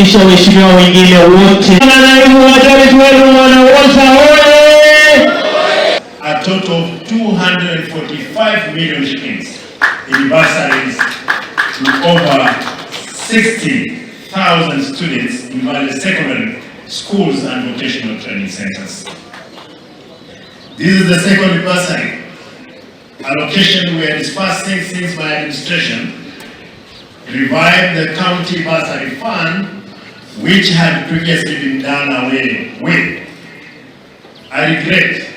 kuwakilisha waheshimiwa wengine wote. A total of 245 million shillings in bursaries to over 60,000 students in various secondary schools and vocational training centers. This is the second bursary allocation we are dispersing since my administration revived the county bursary fund, which had previously been done away with. I regret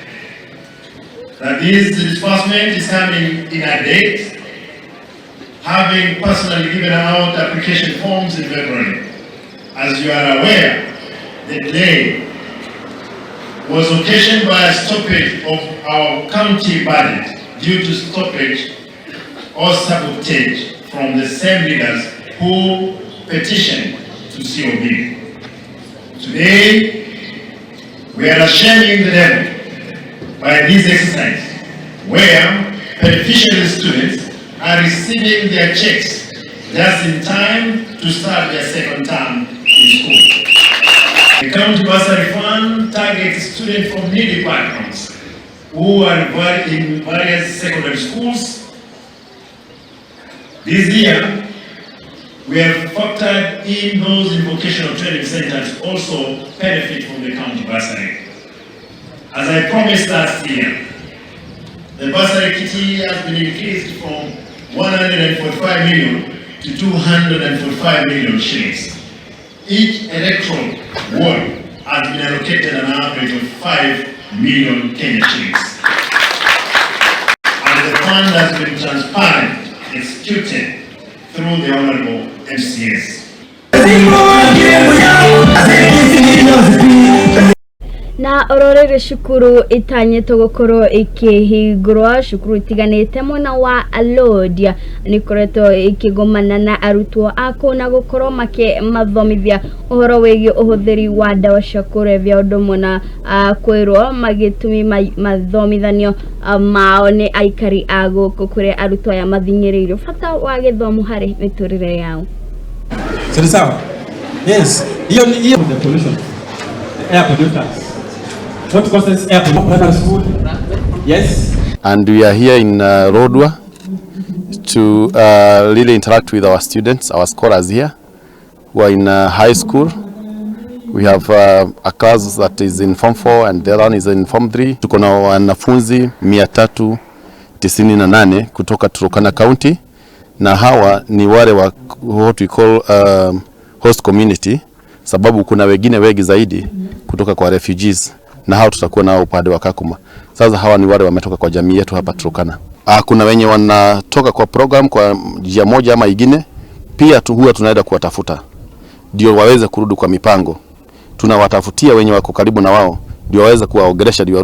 that this disbursement is coming in a date, having personally given out application forms in February. As you are aware, the delay was occasioned by a stoppage of our county budget due to stoppage or sabotage from the same leaders who petitioned to COB. Today, we are shaming the devil by this exercise, where beneficiary students are receiving their checks just in time to start their second term in school. The county bursary fund targets students from needy backgrounds who are in various secondary schools. This year, we have factored in those in vocational training centers also benefit from the county bursary. As I promised last year, the bursary kitty has been increased from 145 million to 245 million shillings. Each electoral ward has been allocated an average of 5 million Kenya shillings. And the fund has been transparent, executed through the Honorable MCS. Na ororere shukuru itanyeto gukoro ikihigurwa shukuru itiganite mona wa Alodia nikoreto ikigomana na arutwo ako na gukoro make mathomithia uhoro wegi uhuthiri wa dawa shakure vya udomo na kwirwo magitumi mathomithanio mao ni aikari ago kukure arutwo ya mathinyiririo fata wa githomo hari miturire yao. Sawa. Yes. Hiyo the pollution. Air pollutants. What causes air pollution? School? Yes. And we are here in Rodwa to really interact with our students, our scholars here who are in high school. We have a class that is in Form 4 and the other one is in Form 3. Tuko na wanafunzi 398 kutoka Turkana County, na hawa ni wale wa what we call host community, sababu kuna wengine wengi zaidi kutoka kwa refugees, na hao tutakuwa nao upande wa Kakuma. Sasa hawa ni wale wametoka kwa jamii yetu hapa Turkana. Kuna wenye wanatoka kwa program kwa njia moja ama ingine, pia huwa tunaenda kuwatafuta ndio waweze kurudi kwa mipango. Tunawatafutia wenye wako karibu na wao ndio waweze kuwaongelesha ndio